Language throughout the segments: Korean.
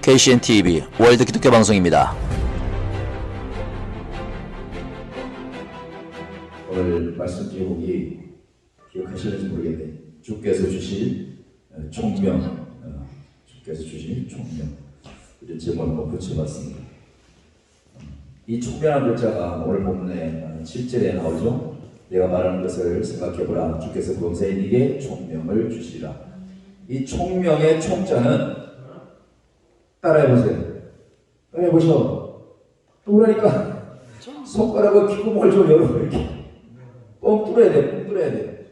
KCNTV 월드 기독교 방송입니다. 오늘 말씀 제목이 기억하실는지 모르겠는데 주께서 주실 총명, 주께서 주실 총명, 이런 제목을 한번 붙여봤습니다. 이 총명한 글자가 오늘 본문에 7절에 나오죠. 내가 말하는 것을 생각해보라. 주께서 범사인에게 총명을 주시라. 이 총명의 총자는 따라해보세요. 따라해보셔. 또 그러니까 손가락을 귓구멍을 좀 열어 이렇게 뻥 뚫어야 돼. 뻥 뚫어야 돼.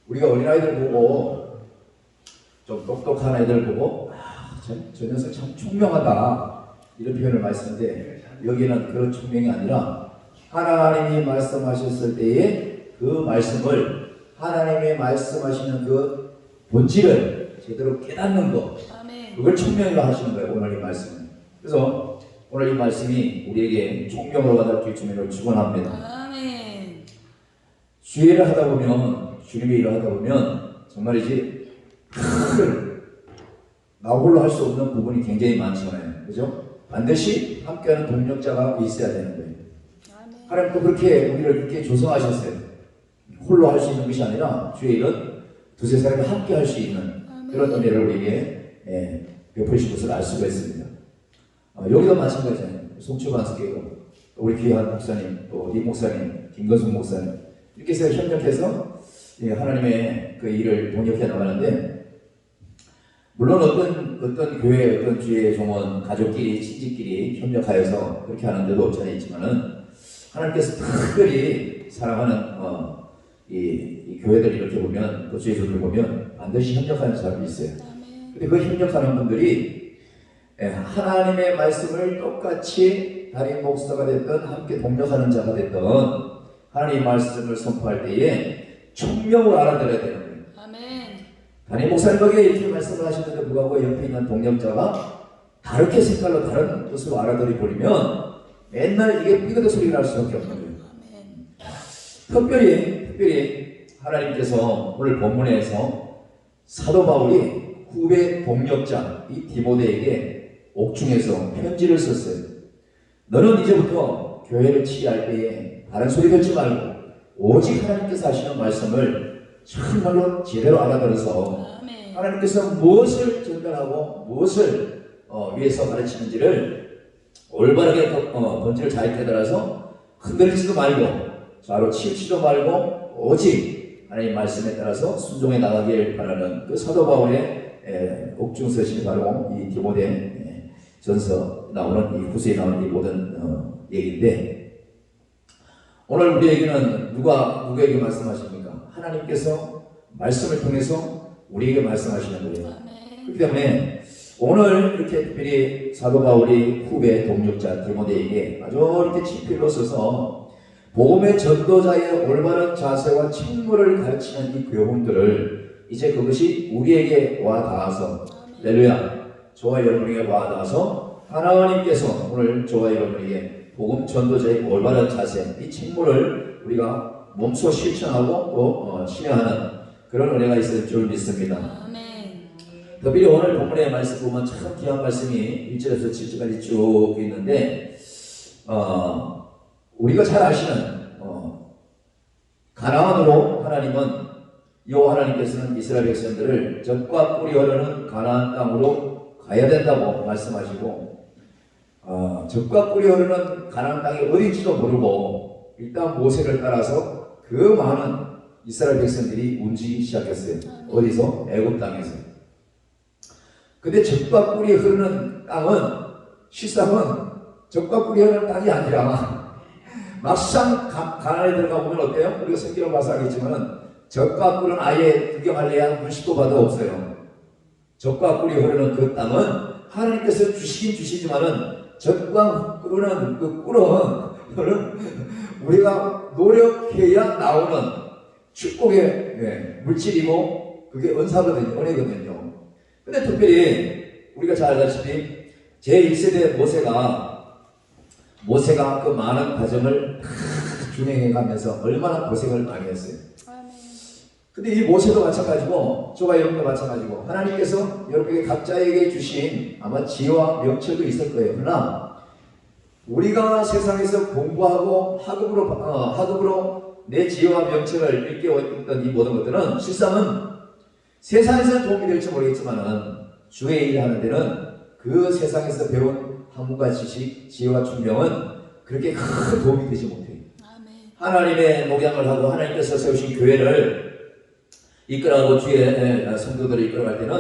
우리가 어린아이들 보고 좀 똑똑한 애들 보고 저 녀석 참 총명하다 이런 표현을 많이 쓰는데 여기는 그런 총명이 아니라 하나님이 말씀하셨을 때에 그 말씀을 하나님이 말씀하시는 그 본질을 제대로 깨닫는 것, 그걸 총명이라고 하시는 거예요. 오늘 이 말씀은. 그래서 오늘 이 말씀이 우리에게 총명으로 받을 수 있음을 축원합니다. 아멘. 주일을 하다 보면, 주님의 일을 하다 보면 정말이지 나 홀로 할 수 없는 부분이 굉장히 많잖아요. 그죠? 반드시 함께하는 동력자가 있어야 되는 거예요. 하나님 또 그렇게 우리를 그렇게 조성하셨어요. 홀로 할 수 있는 것이 아니라 주의 일은 두세 사람이 함께 할 수 있는 그런 은혜를 우리에게 베푸신 것을 알 수가 있습니다. 여기도 마찬가지잖아요. 송추반석교회고 우리 귀한 목사님, 또 이 목사님, 김건숙 목사님 이렇게 해서 협력해서 하나님의 그 일을 동역해 나가는데, 물론 어떤 교회, 어떤 주의 종원, 가족끼리, 친지끼리 협력하여서 그렇게 하는 데도 없지 않아 있지만은 하나님께서 특별히 사랑하는 이 교회들 이렇게 보면, 또 주의 종들 보면 반드시 협력하는 사람이 있어요. 근데 그 협력하는 분들이 하나님의 말씀을 똑같이 담임 목사가 됐든 함께 동력하는 자가 됐든 하나님의 말씀을 선포할 때에 총명을 알아들어야 되는 거예요. 담임 목사님에게 이렇게 말씀을 하시는데 불구하고 옆에 있는 동력자가 다르게 색깔로 다른 뜻으로 알아들어 버리면 맨날 이게 삐그덕 소리가 날 수밖에 없는 거예요. 특별히 하나님께서 오늘 본문에서 사도 바울이 후배 동력자 이 디모데에게 옥중에서 편지를 썼어요. 너는 이제부터 교회를 치유할 때에 다른 소리 듣지 말고 오직 하나님께서 하시는 말씀을 정말로 제대로 알아들어서 하나님께서 무엇을 전달하고 무엇을 위해서 가르치는지를 올바르게 본질을 잘 깨달아서 흔들리지도 말고 좌로 치우치지도 말고 오직 하나님 말씀에 따라서 순종해 나가길 바라는 그 사도 바울의 옥중 서신이 바로 이 디모데 전서 나오는 이 후서에 나오는 이 모든 얘기인데, 오늘 우리에게는 누구에게 말씀하십니까? 하나님께서 말씀을 통해서 우리에게 말씀하시는 거예요. 그렇기 때문에 오늘 이렇게 특별히 사도 바울이 후배 동력자 디모데에게 아주 이렇게 친필로 써서 복음의 전도자의 올바른 자세와 책무를 가르치는 이 교훈들을 이제 그것이 우리에게 와 닿아서, 할렐루야, 저와 여러분에게 와 닿아서 하나님께서 오늘 저와 여러분에게 복음 전도자의 올바른 자세, 이 책무를 우리가 몸소 실천하고 또 실행하는 그런 은혜가 있을 줄 믿습니다. 특별히 오늘 본문의 말씀 보면 참 귀한 말씀이 1절에서 7절까지 쭉 있는데, 우리가 잘 아시는 가나안으로 하나님은 여호와 하나님께서는 이스라엘 백성들을 젖과 꿀이 흐르는 가나안 땅으로 가야 된다고 말씀하시고, 젖과 꿀이 흐르는 가나안 땅이 어딘지도 모르고 일단 모세를 따라서 그 많은 이스라엘 백성들이 움직이기 시작했어요. 어디서? 애굽 땅에서. 근데 젖과 꿀이 흐르는 땅은 실상은 젖과 꿀이 흐르는 땅이 아니라 막상 가나안에 들어가 보면 어때요? 우리가 성경을 봐서 알겠지만 젖과 꿀은 아예 구경할래야 물식도 봐도 없어요. 젖과 꿀이 흐르는 그 땅은 하나님께서 주시긴 주시지만은 젖과 흐르는 그 꿀은 우리가 노력해야 나오는 축복의 물질이고 그게 은사거든요. 은혜거든요. 근데 특별히 우리가 잘 알다시피 제1세대 모세가 그 많은 과정을 준행해 가면서 얼마나 고생을 많이 했어요. 근데 이 모세도 마찬가지고 저와 여러분도 마찬가지고 하나님께서 여러분에게 각자에게 주신 아마 지혜와 명철도 있을 거예요. 그러나 우리가 세상에서 공부하고 학업으로 내 지혜와 명철을 일깨웠던 이 모든 것들은 실상은 세상에서는 도움이 될지 모르겠지만은 주의 일을 하는 데는 그 세상에서 배운 학문과 지식, 지혜와 총명은 그렇게 큰 도움이 되지 못해요. 하나님의 목양을 하고 하나님께서 세우신 교회를 이끌어가고 주의 성도들을 이끌어갈 때는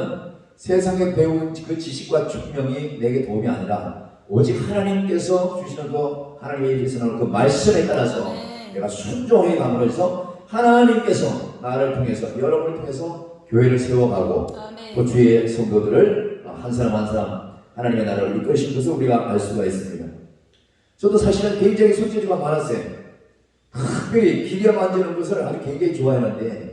세상에 배운 그 지식과 총명이 내게 도움이 아니라 오직 하나님께서 주시는 그 하나님의 일에서는 그 말씀에 따라서 내가 순종해 감으로써 하나님께서 나를 통해서 여러분을 통해서 교회를 세워가고 또 주의 성도들을 한 사람 한 사람 하나님의 나라를 이끄신 것을 우리가 알 수가 있습니다. 저도 사실은 굉장히 손재주가 많았어요. 특별히 기계 만지는 것을 아주 굉장히 좋아했는데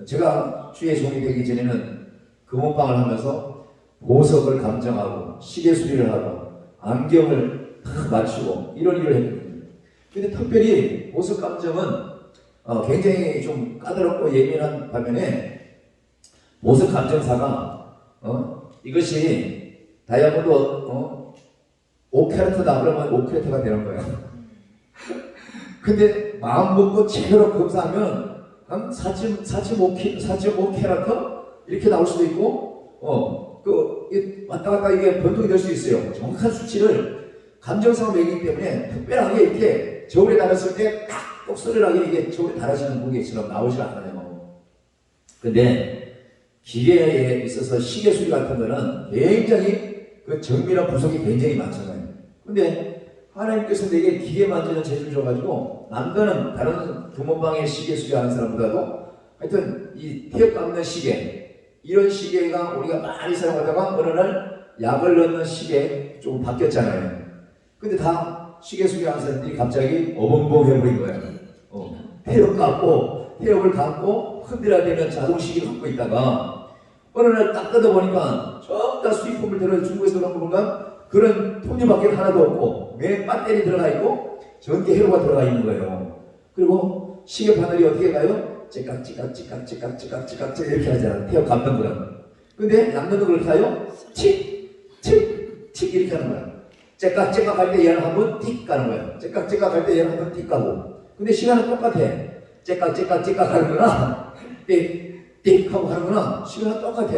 제가 주의 종이 되기 전에는 금은방을 하면서 보석을 감정하고 시계 수리를 하고 안경을 다 맞추고 이런 일을 했거든요. 근데 특별히 보석 감정은 굉장히 좀 까다롭고 예민한 반면에 보석 감정사가 이것이 다이아몬드 5캐럿이다 그러면 5캐럿가 되는 거예요. 근데 마음 먹고 제대로 검사하면 한 4.5캐럿 이렇게 나올 수도 있고 왔다 갔다 이게 변동이 될 수 있어요. 정확한 수치를 감정상으로 매기기 때문에 특별하게 이렇게 저울에 달았을 때 똑소리나게 이게 저울에 달아지는 무게처럼 나오지 않아요. 근데 기계에 있어서 시계 수리 같은 거는 굉장히 그 정밀한 부속이 굉장히 많잖아요. 근데 하나님께서 내게 기계 만지는 재주를 줘가지고 남들은 다른 금은방의 시계 수리하는 사람보다도 하여튼 이 태엽 감는 시계 이런 시계가 우리가 많이 사용하다가 어느 날 약을 넣는 시계 조금 바뀌었잖아요. 근데 다 시계 수리하는 사람들이 갑자기 어벙벙해버린 거예요. 태엽을 감고 흔들어야 되는 자동시계 갖고 있다가 어느 날 딱 뜯어보니까 전부 다 수입품을 들어 중국에서 그런 건가 그런 톱니바퀴 하나도 없고 맨 배터리 들어가 있고 전기 회로가 들어가 있는 거예요. 그리고 시계 바늘이 어떻게 가요? 찌깍찌깍 이렇게 하잖아요. 태엽 감는 거랑. 근데 남는 걸 가요? 틱 이렇게 하는 거야. 째깍째깍 할 때 얘는 한번 틱 가는 거야. 째깍째깍 할 때 얘는 한번 틱 가고. 근데 시간은 똑같아. 째깍째깍 하는 거나 띡 하고 하는 거나 시간은 똑같아.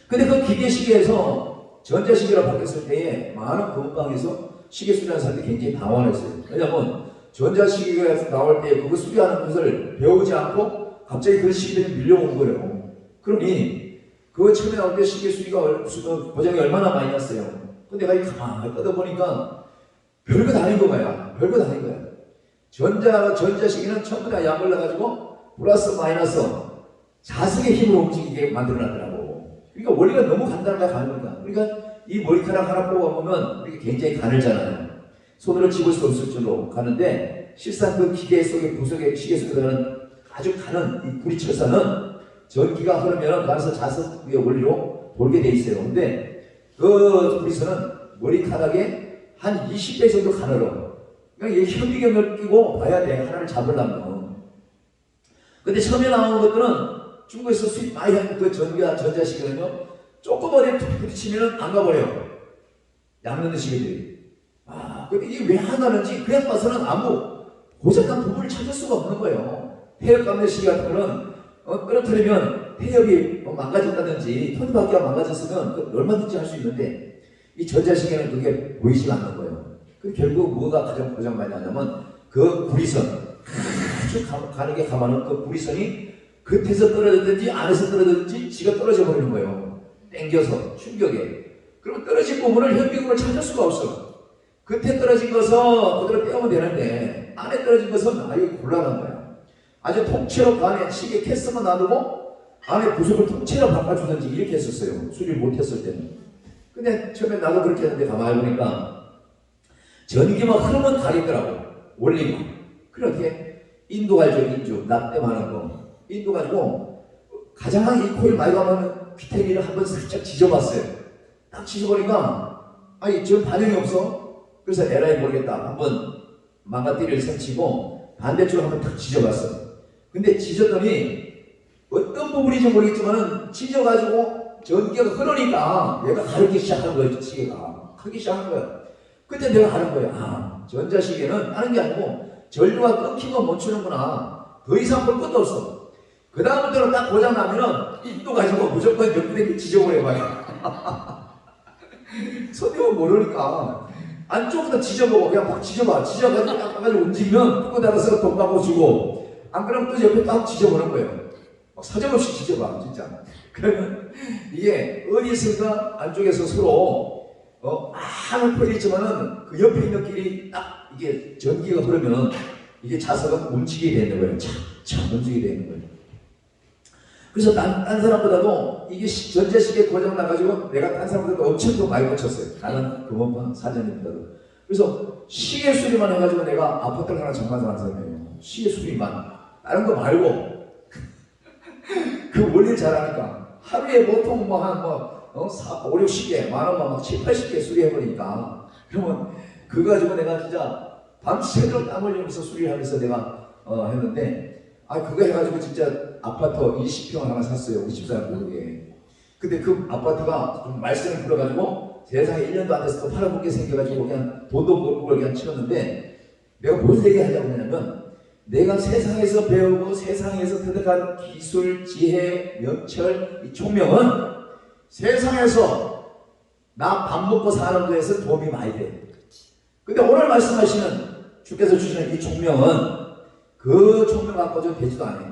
근데 그 기계시계에서 전자시계로 바뀌었을 때에 많은 금은방에서 시계 수리하는 사람들이 굉장히 당황했어요. 왜냐면 전자시계가 나올 때 그거 수리하는 것을 배우지 않고 갑자기 그 시계들이 밀려온 거예요. 그러니 그거 처음에 나올 때 시계 수리가 보장이 얼마나 많이 났어요. 근데 내가 가만히 뜯어보니까 별거 다 아닌 거야. 별거 다 아닌 거야. 전자시계는 전부 다 약을 넣어가지고 플러스 마이너스 자석의 힘으로 움직이게 만들어놨더라고. 그러니까 원리가 너무 간단하게 가는 거야. 그러니까 이 머리카락 하나 뽑아보면 이렇게 굉장히 가늘잖아요. 손으로 집을 수 없을 줄로 가는데 실상 그 기계 속에 부속에 시계 속에 들어가는 아주 가는 이 구리철사는 전기가 흐르면 그 안에서 자석 위에 원리로 돌게 돼 있어요. 근데 그 구리선은 머리카락에 한 20배 정도 가늘어. 그러니까 이 현미경을 끼고 봐야 돼. 하나를 잡으려면. 근데 처음에 나온 것들은 중국에서 수입 많이 한 그 전자시계는요. 조금 어디 부딪히면 안 가버려요. 양면의 시계들이. 근데 이게 왜 안 가는지 그냥 봐서는 아무 고장난 부분을 찾을 수가 없는 거예요. 태엽 감는 시계 같은 거는 떨어뜨리면 태엽이 망가졌다든지 톱니바퀴가 망가졌으면 얼마든지 할 수 있는데 이 전자시계는 그게 보이지가 않는 거예요. 결국 뭐가 가장 고장 많이 나냐면 그 구리선 아주 가늘게 감아놓은 그 구리선이 겉에서 떨어졌든지 안에서 떨어졌든지 지가 떨어져 버리는 거예요. 땡겨서 충격에. 그러면 떨어진 부분을 현미경으로 찾을 수가 없어. 겉에 떨어진 것은 그대로 떼우면 되는데 안에 떨어진 것은 아주 곤란한 거야. 아주 통째로 안에 시계 캐스만 놔두고 안에 부속을 통째로 바꿔주든지 이렇게 했었어요. 수리를 못했을 때는. 근데 처음에 나도 그렇게 했는데 가만히 보니까 전기만 흐르면 가겠더라고. 원리가. 그렇게 인도 갈죠. 인주 납땜하는 거. 인도 가지고 가장 이 코일 많이 가면 귀테리를 한번 살짝 지져봤어요. 딱 지져보니까 아니 지금 반응이 없어. 그래서 에라이 모르겠다. 한번 망가띠리를 설치고 반대쪽으로 한번 탁 지져봤어. 근데 지졌더니 어떤 부분인지 모르겠지만은 지져가지고 전기가 흐르니까 얘가 가르기 시작한 거예요. 시계가 하기 시작한 거예요. 그때 내가 하는 거예요. 아, 전자시계는 하는 게 아니고 전류가 끊기고 멈추는구나. 더 이상 볼 것도 없어. 그 다음부터는 딱 고장 나면은 인도 가지고 무조건 옆구리 지져버려봐요. 손님은 모르니까 안쪽부터 지져보고 그냥 막 지져가지고 닦아가지고 움직이면 끄고 닫아서 돈 받고 주고, 안 그러면 또 옆에 딱 지져보는 거예요. 막 사정없이 지져봐 진짜. 그러면 이게 어디선가 안쪽에서 서로 아무 펄이 있지만은 그 옆에 있는 길이 딱 이게 전기가 흐르면 이게 자석은 움직이게 되는 거예요. 착착 움직이게 되는 거예요. 그래서 딴 사람보다도 이게 전자시계 고장 나가지고 내가 딴 사람보다도 엄청 더 많이 고쳤어요. 다른 금원판 사장님보다도. 그래서 시계 수리만 해가지고 내가 아파트를 하나 장만하는 사람이에요. 시계 수리만. 다른 거 말고. 그 원리를 잘하니까. 하루에 보통 뭐 한 5, 60개, 만원만 막 7, 80개 수리해버리니까. 그러면 그거 가지고 내가 진짜 밤새도록 땀 흘리면서 수리하면서 내가 했는데, 그거 해가지고 진짜 아파트 20평 하나 샀어요. 우리 집사람 모르게. 근데 그 아파트가 좀 말썽을 불어가지고 세상에 1년도 안 돼서 또 팔아먹게 생겨가지고 그냥 돈도 못 벌고 그냥 치웠는데, 내가 무슨 얘기 하려고 하냐면, 내가 세상에서 배우고 세상에서 터득한 기술, 지혜, 명철, 이 총명은 세상에서 나 밥 먹고 사는 데에서 도움이 많이 돼. 근데 오늘 말씀하시는 주께서 주시는 이 총명은 그 총명 갖고는 되지도 않아요.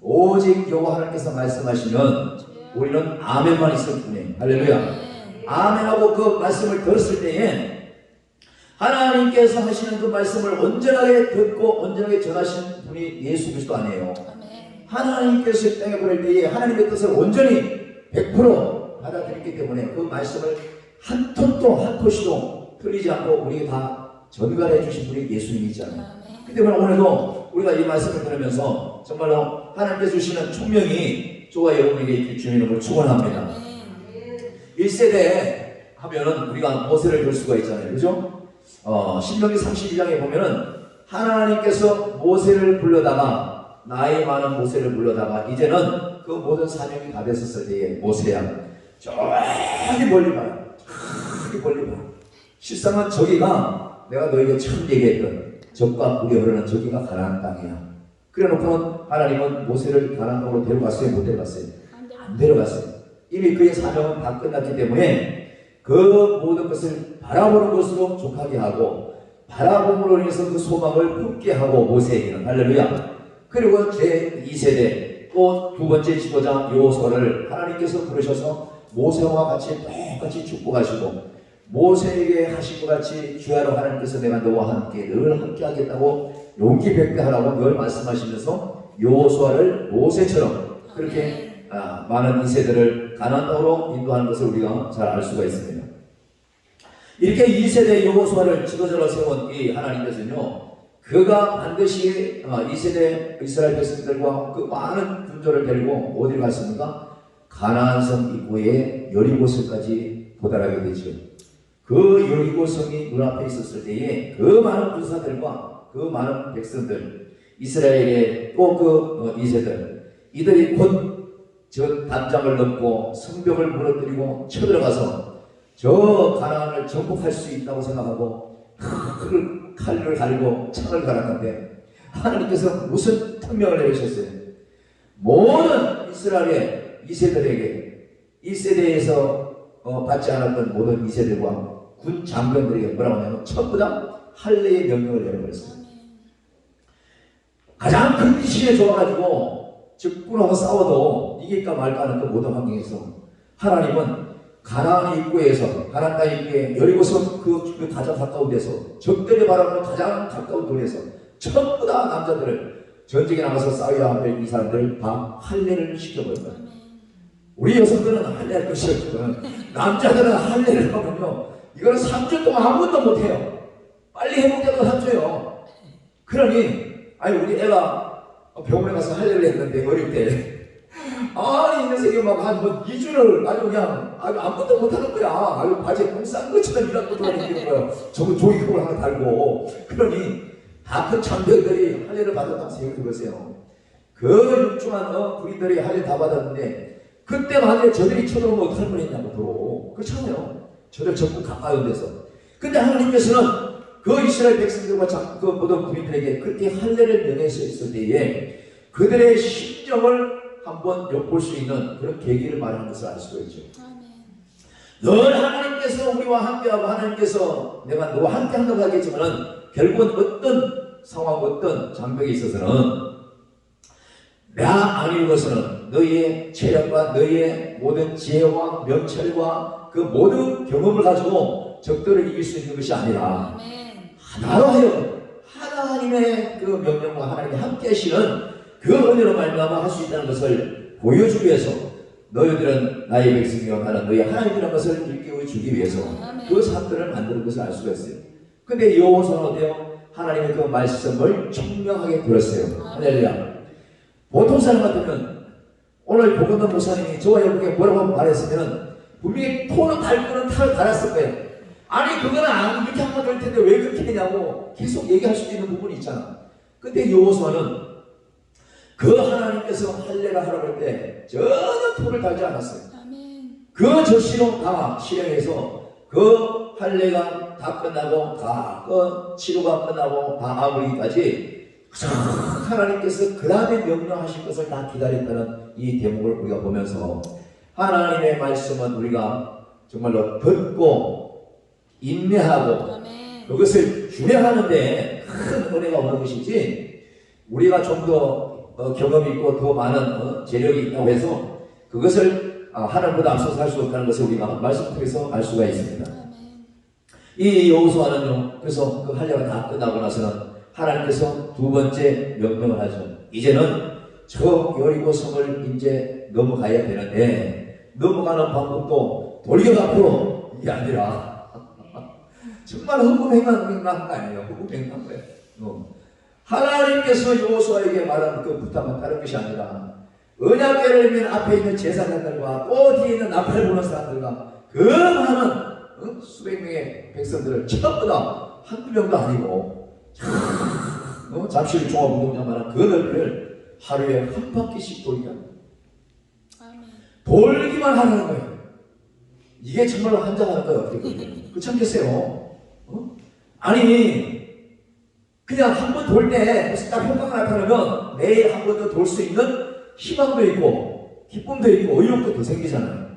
오직 여호와 하나님께서 말씀하시면 우리는 아멘만 있을 뿐이에요. 할렐루야. 아멘하고 그 말씀을 들었을 때에 하나님께서 하시는 그 말씀을 온전하게 듣고 온전하게 전하신 분이 예수 그리스도 아니에요. 하나님께서 이 땅에 보낼 때에 하나님의 뜻을 온전히 100% 받아들였기 때문에 그 말씀을 한 톤도 한 토시도 틀리지 않고 우리에게 다 전달해 주신 분이 예수님이잖아요. 그 때문에 오늘도 우리가 이 말씀을 들으면서 정말로 하나님께서 주시는 총명이 저와 여러분에게 있길 주님의 이름으로 축원합니다. 1세대 하면은 우리가 모세를 볼 수가 있잖아요. 그죠? 신명기 32장에 보면은 하나님께서 모세를 불러다가, 나이 많은 모세를 불러다가 이제는 그 모든 사명이 다 됐었을 때에 모세야 저기 멀리 봐요. 저기 멀리 봐. 실상은 저기가 내가 너에게 처음 얘기했던 적과 꿀이 흐르는 저기가 가나안 땅이야. 그래놓고는 하나님은 모세를 가나안 땅으로 데려갔어요? 못 데려갔어요? 안 데려갔어요. 이미 그의 사명은 다 끝났기 때문에 그 모든 것을 바라보는 것으로 족하게 하고, 바라봄으로 인해서 그 소망을 품게 하고, 모세에게는. 할렐루야. 그리고 제2세대 또 두 번째 지도자 여호수아를 하나님께서 부르셔서 모세와 같이 똑같이 축복하시고, 모세에게 하신 것 같이 주야로 하나님께서 내가 너와 함께 늘 함께 하겠다고 용기 뵙게 하라고 늘 말씀하시면서 여호수아를 모세처럼 그렇게 많은 2세대를 가나안 땅으로 인도하는 것을 우리가 잘 알 수가 있습니다. 이렇게 2세대 여호수아를 지도자로 세운 이 하나님께서는요, 그가 반드시 2세대 이스라엘 백성들과 그 많은 군조를 데리고 어디를 갔습니까? 가나안성 입구에 여리고성까지 도달하게 되죠. 그 여리고성이 눈앞에 있었을 때에 그 많은 군사들과 그 많은 백성들, 이스라엘의 또 그 2세들, 이들이 곧 저 담장을 넘고 성벽을 무너뜨리고 쳐들어가서 저 가나안을 정복할 수 있다고 생각하고 칼을 가리고 창을 갈았는데, 하나님께서 무슨 특명을 내리셨어요? 모든 이스라엘의 2세들에게, 1세대에서 받지 않았던 모든 2세들과 군 장병들에게 뭐라고 하냐면 전부 다 할례의 명령을 내려버렸어요. 가장 큰 시기에 좋아가지고 적군하고 싸워도 이길까 말까 하는 그 모든 환경에서 하나님은 가나안 입구에서, 가나안 땅 입구에 여리고성 그 가장 가까운 데서, 적들이 바라보는 가장 가까운 돈에서 전부 다 남자들을, 전쟁에 나가서 싸워야 할 이 사람들 다 할례를 시켜버린 거예요. 우리 여성들은 할례할 것이 없지만 남자들은 할례를 하면요, 이거는 3주 동안 아무것도 못해요. 빨리 회복돼도 3주요. 그러니 우리 애가 병원에 가서 할례를 했는데 어릴 때 이 녀석이 막 한 2주를 아주 그냥 아무것도 못하는 거야. 아주 바지에 똥 싼 것처럼 일하고 돌아다니는 거야. 저거 종이컵을 하나 달고. 그러니 다 큰 장병들이 할례를 받았다고 생각해 보세요. 그 육중한 부인들이 할례 다 받았는데 그때 만약에 저들이 쳐들어오면 어떡할 뻔했냐고 도로. 그렇잖아요. 저들 적국 가까운 데서. 근데 하나님께서는 그 이스라엘 백성들과 그 모든 부인들에게 그렇게 할례를 명해서 있을 때에 그들의 심정을 한번 엿볼 수 있는 그런 계기를 말하는 것을 알 수가 있죠. 늘 하나님께서 우리와 함께하고 하나님께서 내가 너와 함께한다고 하겠지만은 결국은 어떤 상황 어떤 장벽에 있어서는 나 아닌 것은 너희의 체력과 너희의 모든 지혜와 명철과 그 모든 경험을 가지고 적들을 이길 수 있는 것이 아니라 나로 하여금 하나님의 그 명령과 하나님이 함께 하시는 그 은혜로 말미암아 할 수 있다는 것을 보여주기 위해서 너희들은 나의 백성이요 나는 너희 하나님이라는 것을 일깨워 주기 위해서 그 사건을 만드는 것을 알 수가 있어요. 근데 여호수아는 어때요? 하나님의 그 말씀을 청명하게 들었어요. 할렐루야. 보통 사람 같으면 오늘 보건던 목사님이 저와 여러분에게 뭐라고 말했으면 분명히 토는 달고는 탈을 달았을 거예요. 아니 그거는 이렇게 하면 될 텐데 왜 그렇게 되냐고 계속 얘기할 수도 있는 부분이 있잖아. 근데 여호수아는 그 하나님께서 할례를 하라고 할 때 전혀 토를 달지 않았어요. 그 절시로 다 실행해서 그 할례가 다 끝나고 다 치료가 끝나고 다 마무리까지 하나님께서 그 다음에 명령하실 것을 다 기다렸다는 이 대목을 우리가 보면서 하나님의 말씀은 우리가 정말로 듣고 인내하고 그것을 준행하는데 큰 은혜가 오는 것이지 우리가 좀 더 경험이 있고 더 많은 재력이 있다고 해서 그것을 하나님보다 앞서서 할 수 없다는 것을 우리가 말씀 통해서 알 수가 있습니다. 이 여호수아는요 그래서 그 할례가 다 끝나고 나서는 하나님께서 두 번째 명령을 하죠. 이제는 저 여리고 성을 이제 넘어가야 되는데 넘어가는 방법도 돌격 앞으로 이게 아니라 정말 흑음행한 거 아니에요. 흑음행한 거예요. 하나님께서 여호수아에게 말한 그 부탁은 다른 것이 아니라 언약궤를 맨 앞에 있는 제사장들과 또 뒤에 있는 나팔 부는 사람들과 그 많은 수백 명의 백성들을 전부 다 한두 명도 아니고 잠실 종합운동장만한 그 넓이를 하루에 한 바퀴씩 돌게 합니다. 돌기만 하는 거예요. 이게 정말로 한장하는 거예요. 어떻게 그렇지 않겠어요? 아니 그냥 한 번 돌 때 딱 효과가 나타나면 매일 한 번 더 돌 수 있는 희망도 있고 기쁨도 있고 의욕도 더 생기잖아요.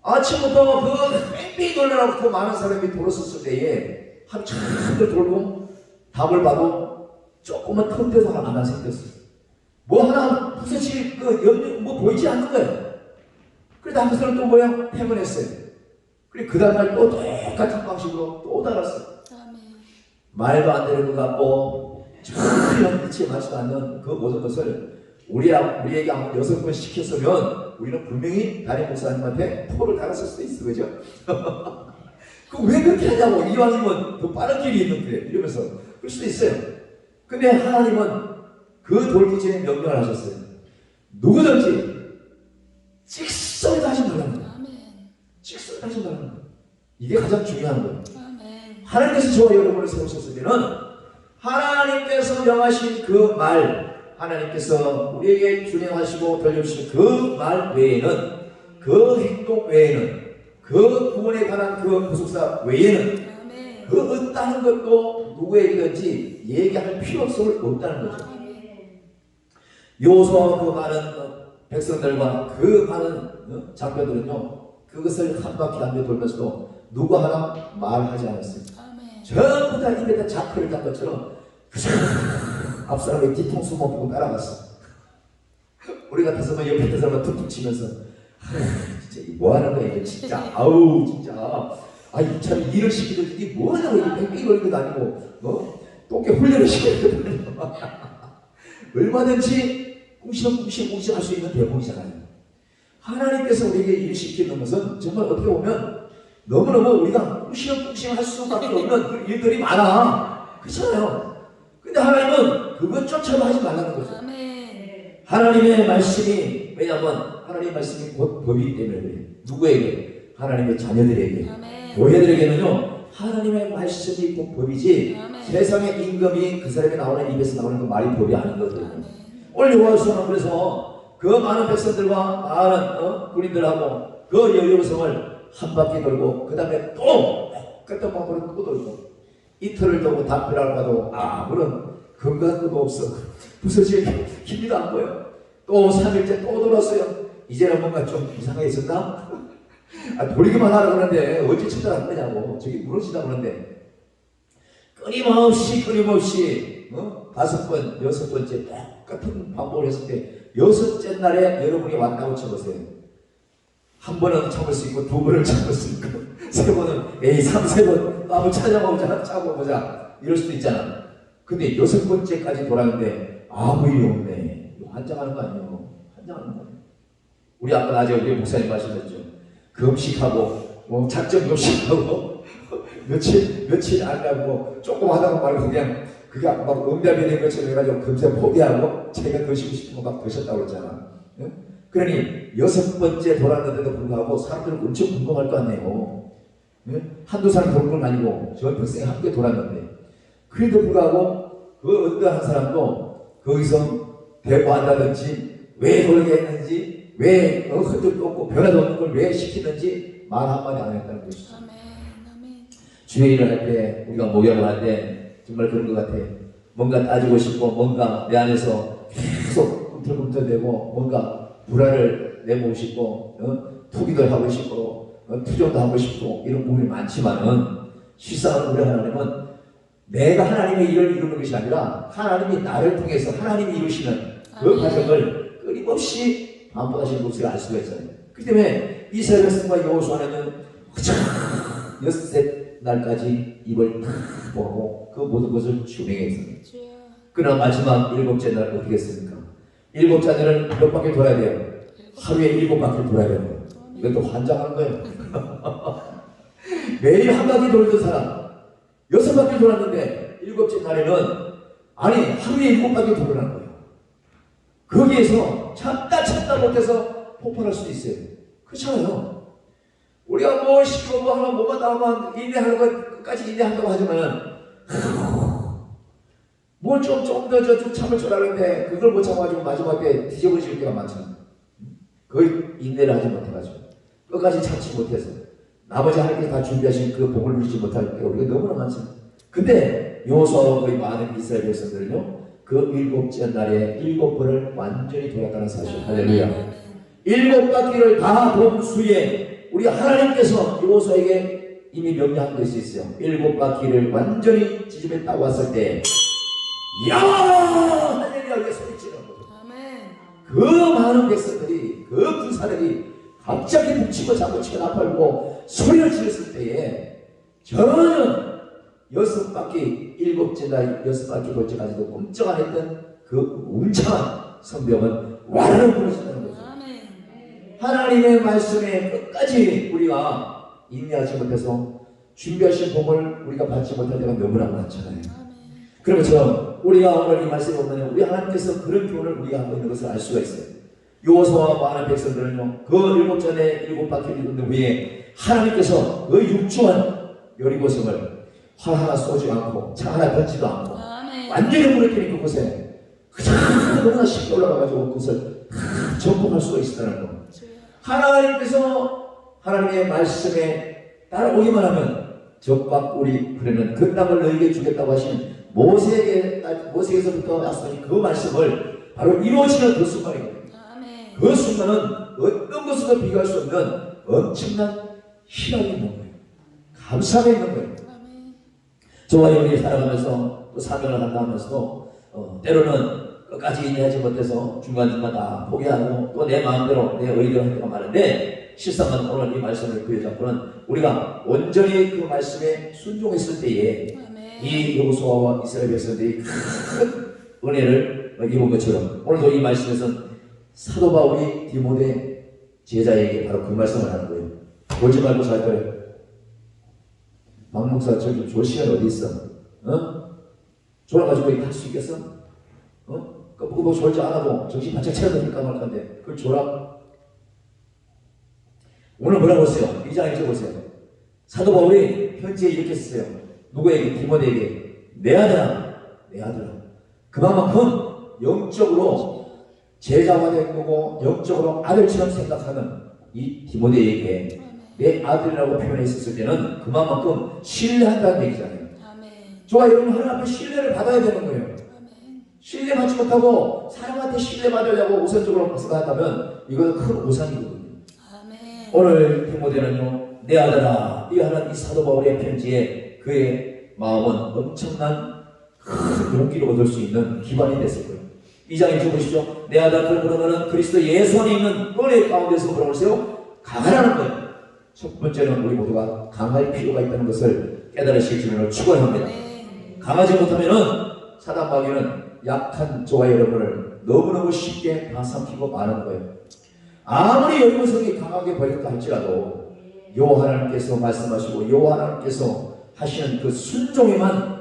아침부터 그 뺑뺑이 돌려라고 그 많은 사람이 돌았었을 때에 한참 돌고 답을 봐도 조금만 틈때도 하나 생겼어요. 뭐 하나 부서질 뭐 보이지 않는 거예요. 그래도 한 사람 또 뭐야? 퇴근했어요. 그리고 그 다음날 또 똑같은 방식으로 또 달았어요. 말도 안 되는 것 같고 전혀 미치에 맞지도 않는 그 모든 것을 우리에게 아마 6번 시켰으면 우리는 분명히 담임 목사님한테 포를 달았을 수도 있어. 그죠? 그 왜 그렇게 하냐고. 이왕이면 더 빠른 길이 있는데 이러면서 그럴 수도 있어요. 근데 하나님은 그 돌기 전에 명령을 하셨어요. 누구든지 직선에 하지 말라는 거예요. 직선에 하지 말라는 거예요. 이게 가장 중요한 거예요. 하나님께서 저와 여러분을 세우셨을 때는 하나님께서 명하신 그 말, 하나님께서 우리에게 준행하시고 들려주신 그 말 외에는, 그 행동 외에는, 그 구원에 관한 그 구속사 외에는 그 없다는 것도 누구에게든지 얘기할 필요성을 없다는 거죠. 여호수아와 그 많은 백성들과 그 많은 장병들은요 그것을 한 바퀴 한 번 돌면서도 누구 하나 말하지 않았어요. 전부 다 입에다 자크를 단 것처럼 앞 사람의 뒤통수 못 보고 따라갔어. 우리 같아서만 옆에 있는 사람만 툭툭 치면서 진짜 뭐 하는 거야 이게 진짜 아우 진짜 참 일을 시키듯이 이게 뭐 하냐고 이게 뺑뺑이 걸리고 다니고 똥개 훈련을 시키거든요. 얼마든지 꿍시렁 할 수 있는 대목이잖아요. 하나님께서 우리에게 일을 시키는 것은 정말 어떻게 보면 너무너무 우리가 꿍시렁 할 수밖에 없는 일들이 많아. 그렇잖아요. 근데 하나님은 그것조차도 하지 말라는 거죠. 하나님의 말씀이 왜냐하면 하나님의 말씀이 곧 법이기 때문에 그래요. 누구에게? 하나님의 자녀들에게. 교회들에게는요 하나님의 말씀이 곧 법이지 세상의 임금이 그 사람이 나오는 입에서 나오는 그 말이 법이 아닌 거거든요. 오늘 여호와서는 그래서 그 많은 백성들과 많은 군인들하고 그 여리고성을 한 바퀴 돌고 그 다음에 또 똑같은 방법으로 또 돌고 이틀을 돌고 담벼락을 봐도 아무런 근거한 것도 없어. 부서질 힘도 안 보여. 또 3일째 또 돌았어요. 이제는 뭔가 좀 이상해졌나? 돌리기만 하라고 그러는데 어찌 쳐다안 거냐고. 저기 무너지다 그러는데 끊임없이 5번, 6번째 똑같은 방법을 했을 때 6째 날에 여러분이 왔다고 쳐보세요. 한 번은 참을 수 있고 2번은 참을 수 있고 3번은 에이 3번 한번 찾아보자 찾아보자 이럴 수도 있잖아. 근데 6번째까지 돌았는데 아무 일이 없네. 환장하는 거 아니에요. 환장하는 거 아니에요. 우리 아까 낮에 우리 목사님 말씀하셨죠. 금식하고 작전 요식하고 며칠 안 가고 조금 하다가 말고 그냥 그게 막 응답이 된 것처럼 해가지고 금세 포기하고 제가 드시고 싶은 거 막 드셨다고 그랬잖아. 응? 그러니 6번째 돌았는데도 불구하고 사람들은 엄청 궁금할 거 아니에요. 응? 한두 사람 도는 건 아니고 전 평생에 함께 돌았는데 그래도 불구하고 그 어떤 한 사람도 거기서 대보한다든지 왜 돌게 했는지 왜 흔적도 없고 변화도 없는 걸 왜 시키는지 말 한마디 안 했다는 것이죠. 주의 일을 할 때 우리가 목욕을 할 때 정말 그런 것 같아. 뭔가 따지고 싶고 뭔가 내 안에서 계속 꿈틀꿈틀대고 뭔가 불안을 내보고 싶고 투기도 하고 싶고 투정도 하고 싶고 이런 부분이 많지만은 실상은 우리 하나님은 내가 하나님의 일을 이루는 것이 아니라 하나님이 나를 통해서 하나님이 이루시는 그 과정을 끊임없이 반복하시는 것을 알 수가 있어요. 그렇기 때문에 이스라엘 백성과 여호수아는 엿새 날까지 입을 탁 보고 그 모든 것을 준행했습니다. 그러나 마지막 7째 날 어떻게 했습니까? 7째 날은 몇 바퀴 돌아야 돼요? 하루에 7바퀴 돌아야 돼요. 이것도 환장하는 거예요. 매일 한 바퀴 돌던 사람 6바퀴 돌았는데 7째 날에는 아니 하루에 7바퀴 돌아난 거예요. 거기에서 참다 못해서 폭발할 수도 있어요. 그렇잖아요. 우리가 뭐 시키고 뭐 하면 뭐만 나오면 인내하는 것 끝까지 인내한다고 하지만 뭘 좀 더 참을 줄 알았는데 그걸 못 참아가지고 마지막 때 뒤집어질 때가 많잖아요. 거의 인내를 하지 못해가지고 끝까지 참지 못해서 나머지 하나님께서 다 준비하신 그 복을 누리지 못할 때가 우리가 너무나 많습니다. 근데 여호수아와 거의 많은 이스라엘 백성들은요 그 7째 날에 7번을 완전히 돌았다는 사실. 할렐루야. 7바퀴를 다 돈 수에 우리 하나님께서 여호수아에게 이미 명령한 것이 있어요. 7바퀴를 완전히 지지했다고 왔을 때 야! 할렐루야! 이렇게 소리치는 거죠. 그 많은 백성들이 그 군사들이 갑자기 뭉치고 잡고치고 나팔고 소리를 지르을 때에 저는 6바퀴 7째 날 6바퀴 돌 때까지도 꼼짝 안 했던 그 웅장한 성벽은 와르르 무너진다는 거죠. 하나님의 말씀에 끝까지 우리가 인내하지 못해서 준비하신 복을 우리가 받지 못할 때가 너무나 많잖아요. 그러면서 우리가 오늘 이 말씀을 보면 우리 하나님께서 그런 교훈을 우리가 하고 있는 것을 알 수가 있어요. 여호수아와 많은 백성들은요 그 7전에 7바퀴를 돌던 후에 하나님께서 그 육중한 여리고성을 활 하나 쏘지 않고 차 하나 던지도 않고 완전히 무너뜨린 그곳에 그냥 너무나 쉽게 올라가가지고 그것을 다 정복할 수가 있었다는 거. 하나님께서 하나님의 말씀에 따라오기만 하면 적박우리 그러면 그 땅을 너에게 주겠다고 하신 모세에게서부터 나서니 그 말씀을 바로 이루어지는 그 순간이거든요. 그 순간은 어떤 것으로 비교할 수 없는 엄청난 희락이 있는 거예요. 감사가 있는 거예요. 저와 여러분이 살아가면서 또 사명을 한다 하면서도 때로는 끝까지 인내하지 못해서 중간중간 다 포기하고 또 내 마음대로 내 의대로 할 때가 많은데 실상은 오늘 이 말씀을 부여잡고는 우리가 온전히 그 말씀에 순종했을 때에 이 여호수아와 이스라엘 백성들이 큰 은혜를 입은 것처럼 오늘도 이 말씀에서는 사도 바울이 디모데 제자에게 바로 그 말씀을 하는 거예요. 돌지 말고 살 거예요. 박 목사 저기 졸 시간 어디 있어? 졸아가지고 이렇게 할 수 있겠어? 뭐 졸지 않아도 정신 바짝 차려야 될까 말 건데 그걸 졸아? 오늘 뭐라고 했어요? 이 장에 적어보세요. 사도 바울이 편지에 이렇게 썼어요. 누구에게? 디모데에게. 내 아들아 그만큼 영적으로 제자가 된 거고 영적으로 아들처럼 생각하는 이 디모데에게 내 아들이라고 표현했었을 때는 그만큼 신뢰한다는 얘기잖아요. 저와 여러분 하나님 앞에 신뢰를 받아야 되는 거예요. 신뢰받지 못하고 사람한테 신뢰받으려고 우선적으로 생각한다면 이건 큰 오산이거든요. 오늘 디모데는요, 내 아들아, 이 하는 이 사도 바울의 편지에 그의 마음은 엄청난 큰 용기를 얻을 수 있는 기반이 됐을 거예요. 2장 1절 보시죠. 내 아들, 그러므로 너는 그리스도 예수 안에 있는 은혜 가운데서 뭐라고 하세요? 강하라는 거예요. 첫 번째는 우리 모두가 강할 필요가 있다는 것을 깨달으실 줄을 축원합니다. 강하지 못하면은 사단 마귀는 약한 저와 여러분을 너무너무 쉽게 다 삼키고 마는 거예요. 아무리 여러분 성이 강하게 보였다 할지라도 여호와께서 말씀하시고 여호와께서 하시는 그 순종에만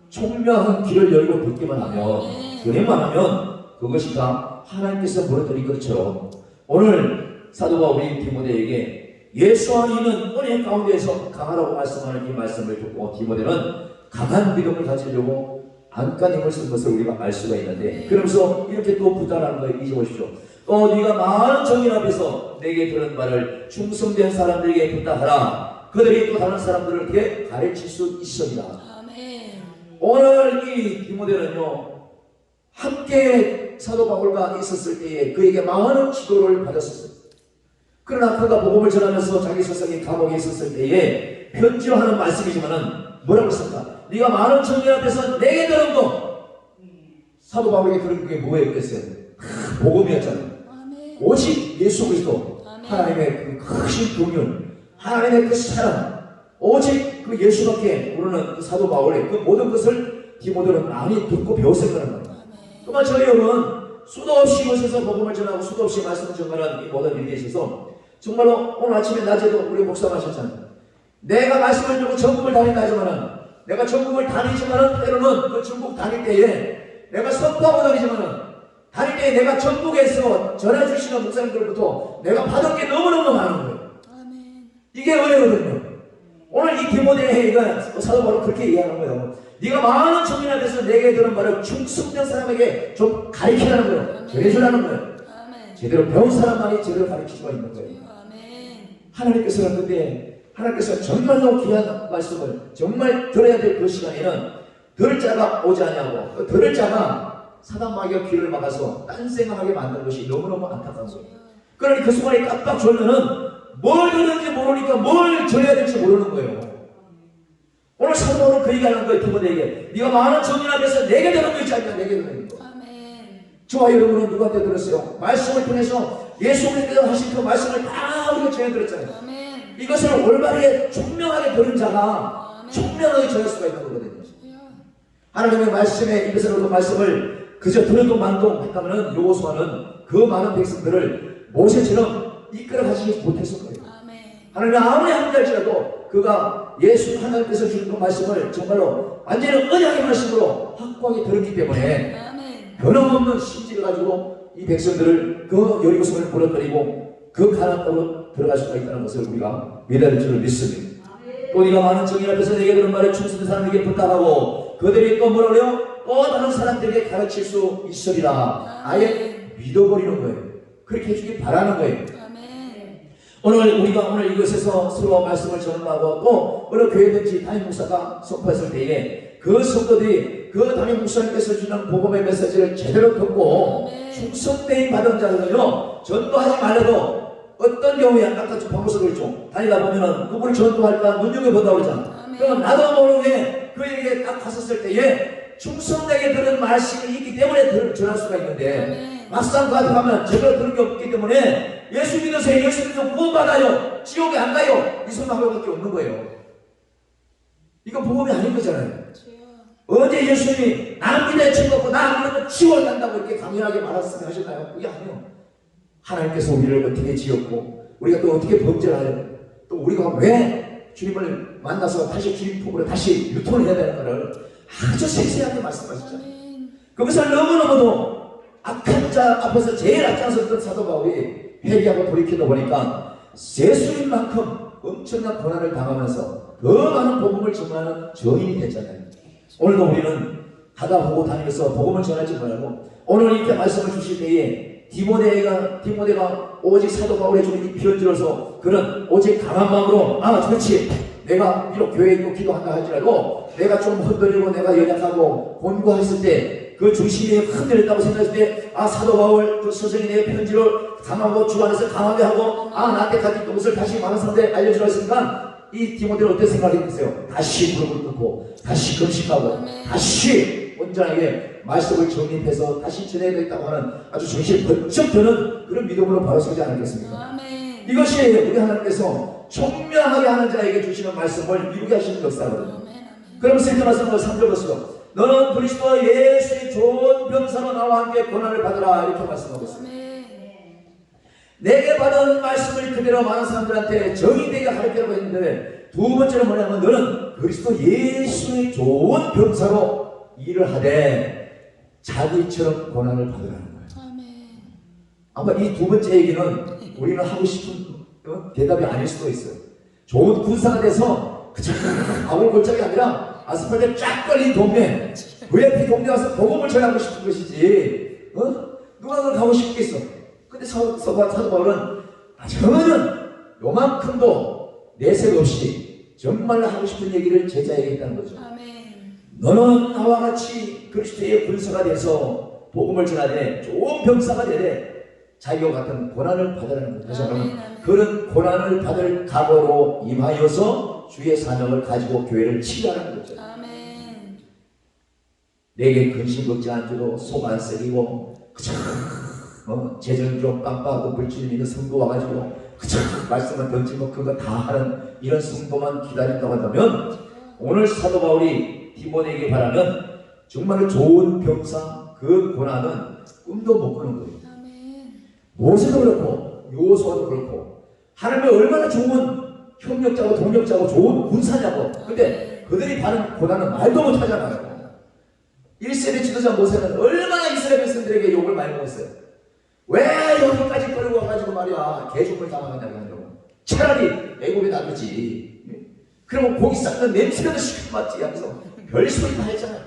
총명한 길을 열고 듣기만 하면, 그래만 하면 그것이 다 하나님께서 무너뜨린 것처럼 오늘 사도 바울이 디모데에게 예수 안에 있는 은혜 가운데에서 강하라고 말씀하는 이 말씀을 듣고 디모데는 강한 믿음을 가지려고 안간힘을 쓴 것을 우리가 알 수가 있는데, 그러면서 이렇게 또 부탁하는 거예요. 잊어보십시오. 또 네가 많은 정인 앞에서 내게 들은 말을 충성된 사람들에게 부탁하라. 그들이 또 다른 사람들을 이렇게 가르칠 수 있으리라. 오늘 이 디모데는요, 함께 사도 바울과 있었을 때에 그에게 많은 지도를 받았었어요. 그러나 그가 복음을 전하면서 자기 스승이 감옥에 있었을 때에 편지하는 말씀이지만은 뭐라고 했습니까? 네가 많은 청년 앞에서 내게 들은 거. 사도 바울에게 들은 게 뭐였겠어요? 복음이었잖아요. 오직 예수 그리스도, 하나님의 그 크신 긍휼, 하나님의 그 사랑, 오직 그 예수밖에 모르는 그 사도 바울의 그 모든 것을 디모데는 많이 듣고 배웠을 거란 말이에요. 정말 저희 여러분 수도 없이 오셔서 복음을 전하고 수도 없이 말씀을 전하는 이 모든 일에 있어서 정말로 오늘 아침에 낮에도 우리 목사하셨잖아요. 내가 말씀을 듣고 전국을 다닌다 하지만은, 내가 전국을 다니지만은 때로는 그 전국 다닐 때에 내가 선포하고 다니지만은 다닐 때에 내가 전국에서 전해주시는 목사님들부터 내가 받은 게 너무너무 많은 거예요. 이게 은혜거든요. 오늘 이 디모데가 사도 바울은 그렇게 이해하는 거예요. 네가 많은 청년 앞에서 내게 들은 말을 충성된 사람에게 좀 가르치라는 거예요. 전해주라는 거예요. 제대로 배운 사람만이 제대로 가르칠 수가 있는 거예요. 하나님께서는 근데 하나님께서 정말로 귀한 말씀을 정말 들어야 될 그 시간에는 들을 자가 오지 않냐고, 그 들을 자가 사단 마귀가 귀를 막아서 딴 생각하게 만든 것이 너무너무 안타까운 거예요. 그러니 그 순간에 깜빡 졸면은 뭘 들었는지 모르니까 뭘 전해야 될지 모르는 거예요. 오늘 사도 바울은 그 얘기하는 거예요. 디모데에게 네가 많은 청년 앞에서 내게 들은 거 있지 않냐, 내게 들은 거. 저와 여러분은 누구한테 들었어요? 말씀을 통해서 예수 그리스도께서 하신 그 말씀을 다 우리가 전해 들었잖아요. 이것을 올바르게 총명하게 들은 자가 총명하게 전할 수가 있는 거거든요. 하나님의 말씀에 이것으로 말씀을 그저 들어도 만동했다면 여호수아는 그 많은 백성들을 모세처럼 이끌어 가시지 못했을 거예요. 하나님이 아무리 한달지라도 그가 예수 하나님께서 주는 그 말씀을 정말로 완전히 언약의 말씀으로 확고하게 들었기 때문에 변함없는 심지를 가지고 이 백성들을 그 여리고성을 무너뜨리고 그 가나안 땅으로 들어갈 수가 있다는 것을 우리가 믿어야 될 줄을 믿습니다. 또 네가 많은 정인 앞에서 내게 그런 말을 충성된 사람에게 부탁하고 그들이 또 뭐라고요? 또 다른 사람들에게 가르칠 수 있으리라. 아예 믿어버리는 거예요. 그렇게 해주길 바라는 거예요. 오늘 우리가 오늘 이것에서 서로 말씀을 전하고 또 어느 교회든지 담임 목사가 선포했을 때에 그 성도들이 그 담임 목사님께서 주는 복음의 메시지를 제대로 듣고 충성되이 받은 자들은요, 전도하지 말라도 어떤 경우에 아까 방법서 그랬죠. 다니다 보면은 그분을 전도할까 눈여겨본다고 그러잖아. 그러면 나도 모르게 그에게 딱 갔었을 때에 충성되게 들은 말씀이 있기 때문에 전할 수가 있는데 막상 그 앞에 가면 제대로 들은 게 없기 때문에 예수 믿으세요, 예수 믿으면 구원받아요, 지옥에 안 가요, 이 소망밖에 없는 거예요. 이건 복음이 아닌 거잖아요. 언제 예수님이 나 믿어야 지옥, 나 안 믿으면 지옥 간다고 이렇게 강렬하게 말씀을 하셨나요? 그게 아니에요. 하나님께서 우리를 어떻게 지었고 우리가 또 어떻게 범죄를 하려, 또 우리가 왜 주님을 만나서 다시 주님 품으로 다시 유턴을 해야 되는가를 아주 세세하게 말씀하셨잖아요. 그것을 너무너무도 악한 자 앞에서 제일 앞장섰던 사도 바울이 회개하고 돌이키다 보니까 예수님만큼 엄청난 고난을 당하면서 더 많은 복음을 전하는 증인이 됐잖아요. 오늘도 우리는 가다 보고 다니면서 복음을 전하지 말고 오늘 이렇게 말씀을 주실 때에 디모데가 오직 사도 바울의 주는 이 편지로서 그는 오직 강한 마음으로 그렇지 내가 비록 교회에 있고 기도한다 할지라도 내가 좀 흔들리고 내가 연약하고 곤고했을 때 그 중심이 흔들렸다고 생각했을 때 사도 바울 그 스승이 내 편지를 강하고 주 안에서 강하게 하고 나한테 가진 것을 다시 많은 사람들에 알려주라 했으니까 이 디모데는 어떤 생각을 했겠어요? 다시 무릎을 꿇고 다시 금식하고 다시 온전하게 말씀을 정립해서 다시 전해야 되겠다고 하는 아주 정신이 번쩍 드는 그런 믿음으로 바로 서지 않았겠습니까? 아멘. 이것이 우리 하나님께서 총명하게 하는 자에게 주시는 말씀을 이루게 하시는 역사거든요. 그러면서 이렇게 말씀을 3절 보시죠. 너는 그리스도 예수의 좋은 병사로 나와 함께 고난을 받으라 이렇게 말씀하고 있습니다. 내게 받은 말씀을 그대로 많은 사람들한테 정의되게 가르치라고 했는데 두 번째는 뭐냐면 너는 그리스도 예수의 좋은 병사로 일을 하되 자기처럼 고난을 받으라는 거예요. 아마 이 두 번째 얘기는 우리는 하고 싶은 대답이 아닐 수도 있어요. 좋은 군사가 돼서 그저 아무 골짜기 아니라 아스팔트에 쫙 걸린 동네 VIP 동네 와서 복음을 전하고 싶은 것이지 누가 그걸 가고 싶겠어. 근데 사도 바울은 전혀 요만큼도 내색 없이 정말로 하고 싶은 얘기를 제자에게 했다는 거죠. 너는 나와 같이 그리스도의 군사가 돼서 복음을 전하되 좋은 병사가 되되 자기와 같은 고난을 받으라는 거예요. 그래서 그런 고난을 받을 각오로 임하여서 주의 사명을 가지고 교회를 치유하는 거죠. 내게 근심 걱정 안 주고 속 안 썩이고 그저 재정적으로 깜빡하고 물질 있는 성도 와가지고 그저 말씀을 던지고 그거 다 하는 이런 성도만 기다린다고 한다면 오늘 사도 바울이 디모데에게 바라는 정말 좋은 병사 그 고난은 꿈도 못 꾸는 거예요. 모세도 그렇고 요호수아도 그렇고 하나님이 얼마나 좋은 협력자고 동력자고 좋은 군사냐고. 근데 그들이 받는 고난은 말도 못하잖아요. 1세대 지도자 모세는 얼마나 이스라엘 백성들에게 욕을 많이 먹었어요. 왜 여기까지 끌고 와가지고 말이야 개죽을 당하냐고 한다고. 차라리 애굽에 놔두지. 그러면 고기 쌌던 냄새도 시켜봤지 하면서 별소리 다 했잖아요.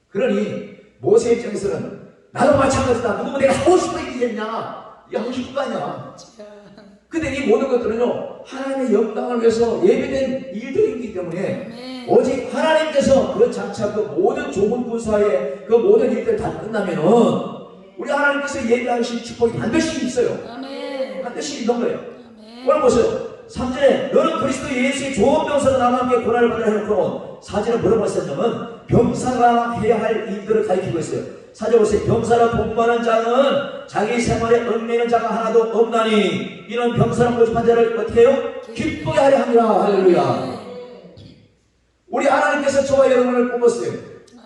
그러니 모세 입장에서는 나도 마찬가지다. 누구 내가 하고 싶은 일이 했냐. 이게 하고 싶은 거 아니야. 근데 이 모든 것들은요 하나님의 영광을 위해서 예배된 일들이기 때문에 오직 하나님께서 그 장차 그 모든 좋은 군사의 그 모든 일들 다 끝나면은 우리 하나님께서 예배하신 축복이 반드시 있어요. 반드시 있는 거예요. 오늘 보세요. 3절에 너는 그리스도 예수의 좋은 병사로 나와 함께 고난을 받으라 해놓고 4절에 뭐라고 했었냐면 병사가 해야 할 일들을 가리키고 있어요. 4절 보세요. 병사라 복무하는 자는 자기 생활에 얽매이는 자가 하나도 없나니 이는 병사라 모집한 자를 어떻게 해요? 기쁘게 하려 합니다. 할렐루야. 우리 하나님께서 저와 여러분을 뽑았어요.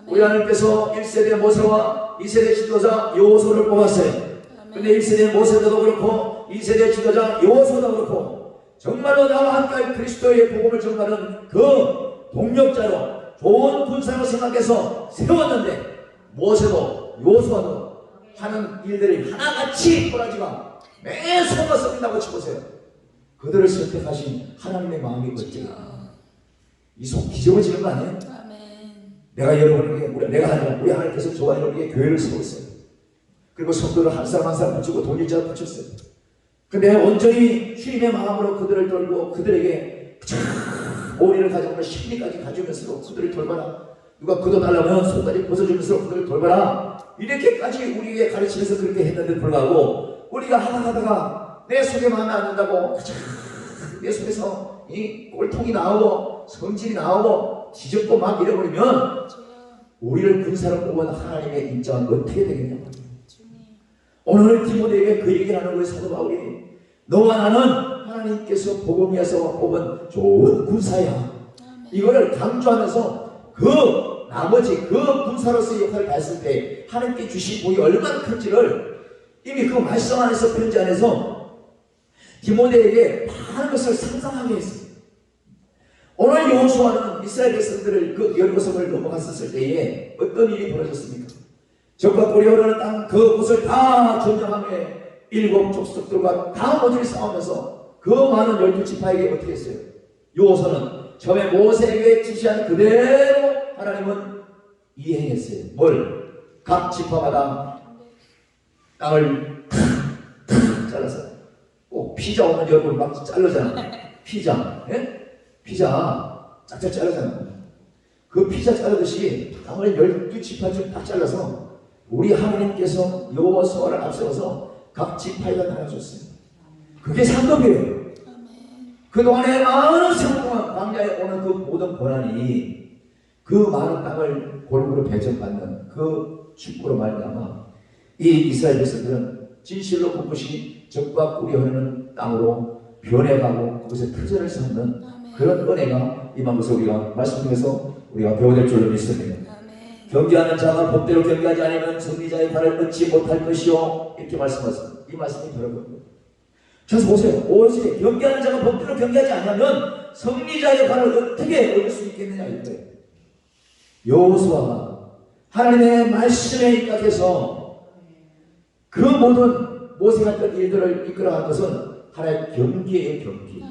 우리 하나님께서 1세대 모세와 2세대 지도자 요호수아를 뽑았어요. 근데 1세대 모세도 그렇고 2세대 지도자 요호수아도 그렇고 정말로 나와 함께 그리스도의 복음을 전하는 그 동력자로 좋은 군사로 생각해서 세웠는데 모세도 요호수아도 하는 일들이 하나같이 돌아지가 매 속아 썩는다고 치보세요. 그들을 선택하신 하나님의 마음이 멋지다. 이 속 뒤집어지는 거 아니에요? 내가 여러분에게 내가 아니라 우리 하나님께서 저와 여러분에게 교회를 세웠어요. 그리고 성도를 한 사람 한 사람 붙이고 돈일자를 붙였어요. 근데 온전히 주님의 마음으로 그들을 돌고 그들에게 오리를 가져오면 심리까지 가져오면서 그들을 돌봐라. 누가 걷어달라면 손까지 벗어주면서 그들을 돌봐라. 이렇게까지 우리에게 가르치면서 그렇게 했는데 불구하고 우리가 하다가 내 속에 마음에 안 든다고 내 속에서 이 꼴통이 나오고 성질이 나오고 지적고 막 이래버리면 우리를 군사로 뽑은 하나님의 입장은 어떻게 되겠냐고. 오늘 디모데에게 그 얘기를 하는 거예요. 사도 바울이 너와 나는 하나님께서 복음에서 뽑은 좋은 군사야. 이거를 강조하면서 그 나머지 그 군사로서의 역할을 다했을 때 하나님께 주신 복이 얼마나 큰지를 이미 그 말씀 안에서 편지 안에서 디모데에게 많은 것을 상상하게 했어요. 오늘 여호수아는 이스라엘 백성들을 그 여리고성을 넘어갔었을 때에 어떤 일이 벌어졌습니까? 적과 꿀이 흐르는 땅 그곳을 다 점령하며 7 족속들과 다 모조리 싸우면서 그 많은 12지파에게 어떻게 했어요? 여호수아는 처음에 모세에게 지시한 그대로 하나님은 이행했어요. 뭘? 각 지파마다 땅을 피자 오면 여러분 막 자르잖아. 피자, 예? 피자 짝짝 자르잖아. 그 피자 자르듯이 땅을 12지파쯤 딱 잘라서 우리 하나님께서 여호수아를 앞세워서 각 지파에다 나눠줬어요. 그게 상급이에요. 그동안에 많은 세월 동안 광야에 오는 그 모든 고난이 그 많은 땅을 골고루 배정받는 그 축복으로 말미암아 이 이스라엘 백성들은 진실로 묵으신 적과 꿀이 흐르는 땅으로 변해가고 그곳에 터전을 쌓는 그런 은혜가 임한 것을 우리가 말씀 중에서 우리가 배워야 될 줄로 믿습니다. 경계하는 자가 법대로 경계하지 않으면 승리자의 발을 얻지 못할 것이요, 이렇게 말씀하셨습니다. 이 말씀이 바로 그겁니다. 그래서 보세요. 오직 경계하는 자가 법대로 경계하지 않으면 승리자의 발을 어떻게 얻을 수 있겠느냐 이거예요. 여호수아가 하나님의 말씀에 입각해서 그 모든 모세가 했던 일들을 이끌어간 것은 하나님의 경계의 경계,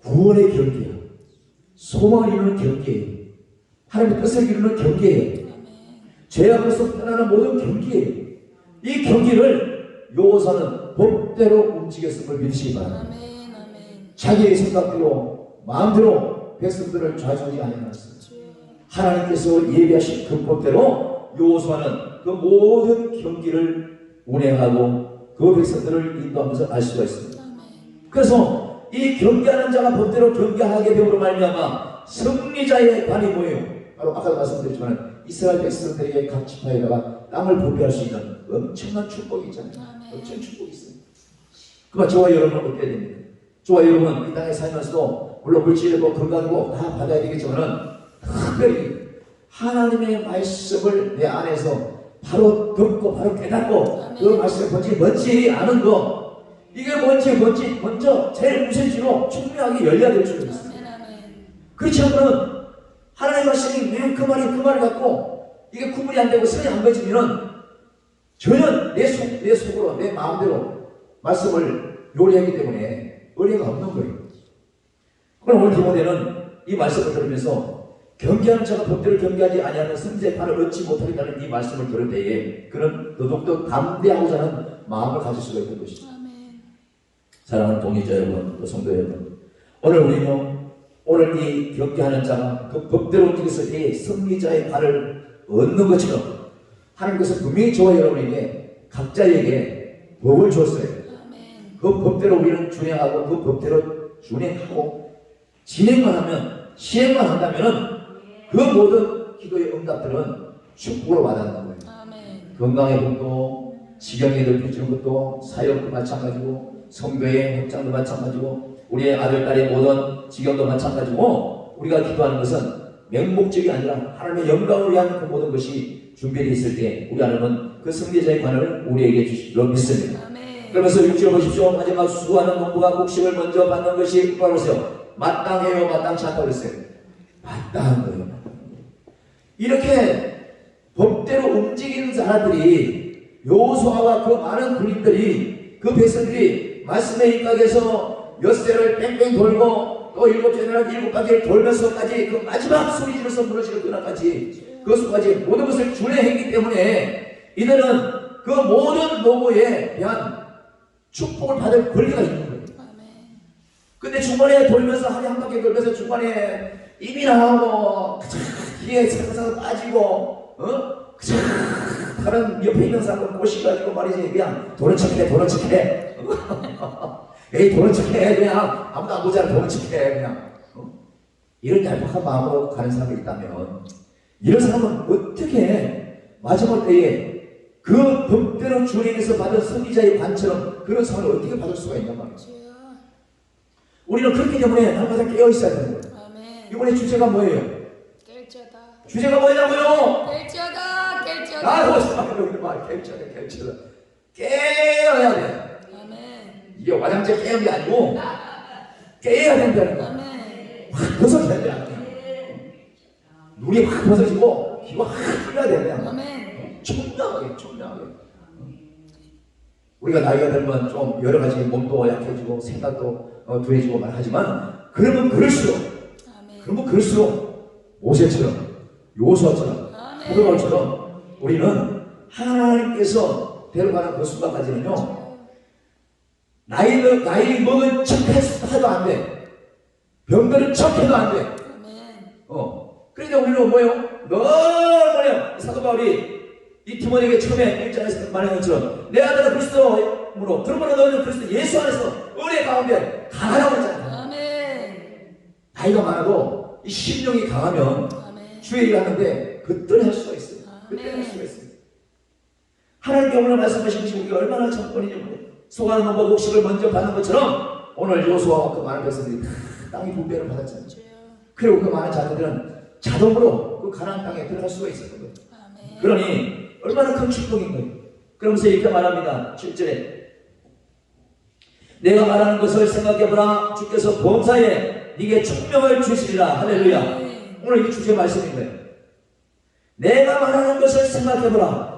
구원의 경계야. 소망을 이루는 경계예요. 하나님의 뜻을 이루는 경계예요. 죄 앞에서 떠나는 모든 경계예요. 이 경계를 여호수아는 법대로 움직였음을 믿으시기 바랍니다. 자기의 생각대로 마음대로 백성들을 좌지우지 아니하였습니다. 하나님께서 예비하신 그 법대로 여호수아는 그 모든 경기를 운행하고 그 백성들을 인도하면서 알 수가 있습니다. 그래서 이 경계하는 자가 법대로 경계하게 되므로 말미암아 승리자의 관이 뭐예요? 바로 아까 말씀드렸지만 이스라엘 백성들에게 각 지파에다가 땅을 분배할 수 있는 엄청난 축복이 있잖아요. 엄청난 축복이 있어요. 그만 저와 여러분은 어때야 됩니까? 저와 여러분 이 땅에 살면서도 물론 물질이고 건강이고 다 받아야 되겠지만 특별히 하나님의 말씀을 내 안에서 바로 듣고 바로 깨닫고 그 말씀의 본질이 뭔지 아는 거, 이게 뭔지 먼저 제일 우선지로 중요하게 열려야 될 줄 믿습니다. 그렇지 않으면 하나님의 말씀이 왜 그 말을 갖고 이게 구분이 안 되고 선이 안 가지면 전혀 내 속으로 내 마음대로 말씀을 요리하기 때문에 의뢰가 없는 거예요. 그럼 오늘 디모데는 이 말씀을 들으면서 경계하는 자가 법대로 경계하지 아니하는 승리자의 발을 얻지 못하겠다는 이 말씀을 들을 때에 그는 더욱더 담대하고자 하는 마음을 가질 수가 있는 것이죠. 사랑하는 동의자 여러분, 또 성도 여러분, 오늘 우리는 오늘 이 경계하는 자가 그 법대로 움직여서 이 승리자의 발을 얻는 것처럼 하나님께서 분명히 저와 여러분에게 각자에게 법을 줬어요. 그 법대로 우리는 준행하고 그 법대로 준행하고 진행만 하면, 시행만 한다면 그 모든 기도의 응답들은 축복으로 와닿는 거예요. 건강의 복도, 지경이 넓혀지는 것도, 사역도 마찬가지고, 성교의 확장도 마찬가지고, 우리의 아들, 딸의 모든 지경도 마찬가지고, 우리가 기도하는 것은 맹목적이 아니라 하나님의 영광을 위한 그 모든 것이 준비되어 있을 때 우리 하나님은 그 승리자의 관을 우리에게 주시기로 믿습니다. 그러면서 6절 보십시오. 마지막 수고하는 농부가 곡식을 먼저 받는 것이 바로 보세요. 마땅해요, 마땅치 않다고 그랬어요. 마땅한 거예요. 이렇게 법대로 움직이는 사람들이, 여호수아와 그 많은 군인들이, 그 백성들이 말씀에 입각해서 엿새를 뺑뺑 돌고 또 7제나 7바퀴를 돌면서까지 그 마지막 소리 지르면서 무너지는 그날까지 그 수까지 모든 것을 준행했기 때문에 이들은 그 모든 노고에 대한 축복을 받을 권리가 있는 거예요. 근데 중간에 돌면서 한 바퀴 돌면서 중간에 입이 나오고 뒤에 살살 빠지고 다른 옆에 있는 사람을 꼬시가지고 말이지 그냥 도는 척해 에이 도는 척해 그냥 아무도 안 보잖아 도는 척해 그냥 이런 얄팍한 마음으로 가는 사람이 있다면 이런 사람은 어떻게 마지막 때에 그 법대로 주님에서 받은 승리자의 관처럼 그런 상을 어떻게 받을 수가 있냔 말이죠. 우리는 그렇기 때문에 날마다 깨어 있어야 되는 거예요. 이번에 주제가 뭐예요? 깰쩌다. 주제가 뭐냐고요? 깰쩌다. 깰쩌다. 깨어야 돼. 이게 화장실 깨는 게 아니고 깨어야 된다는 거야. 확 벗어져야 돼. 눈이 확 벗어지고 귀가 확 풀려야 돼. 총명하게. 우리가 나이가 들면 좀 여러 가지 몸도 약해지고 생각도 둔해지고 말하지만 그러면 그럴수록 모세처럼 여호수아처럼 호동아처럼 우리는 하나님께서 데려가는 그 순간까지는요 나이 먹은 척 해도 안 돼. 병들은 척 해도 안 돼. 아멘. 그러니까 우리는 뭐예요? 늘 뭐예요? 사도 바울이 이 디모데에게 처음에 1장에서 말한 것처럼 내 아들은 그리스도로 그러므로 너는 그리스도 예수 안에서 은혜 가운데 강하라고 했잖아요. 아멘. 나이가 많아도 이 심령이 강하면 아멘. 주의 일을 하는데 그때는 할 수가 있어요. 그때는 할 수가 있어요. 하나님께 오늘 말씀하신 것이 우리가 얼마나 정권이냐고 소가는 놈과 곡식을 먼저 받는 것처럼 오늘 요수아와 그 많은 백성들이 다 땅의 분배를 받았잖아요. 그리고 그 많은 자녀들은 자동으로 그 가나안 땅에 들어갈 수가 있었던 거예요. 아멘. 그러니 얼마나 큰 축복인 거예요. 그러면서 이렇게 말합니다. 7절에 내가 말하는 것을 생각해보라. 주께서 범사에 네게 총명을 주시리라. 할렐루야. 아멘. 오늘 이게 주제 말씀인 거예요. 내가 말하는 것을 생각해보라.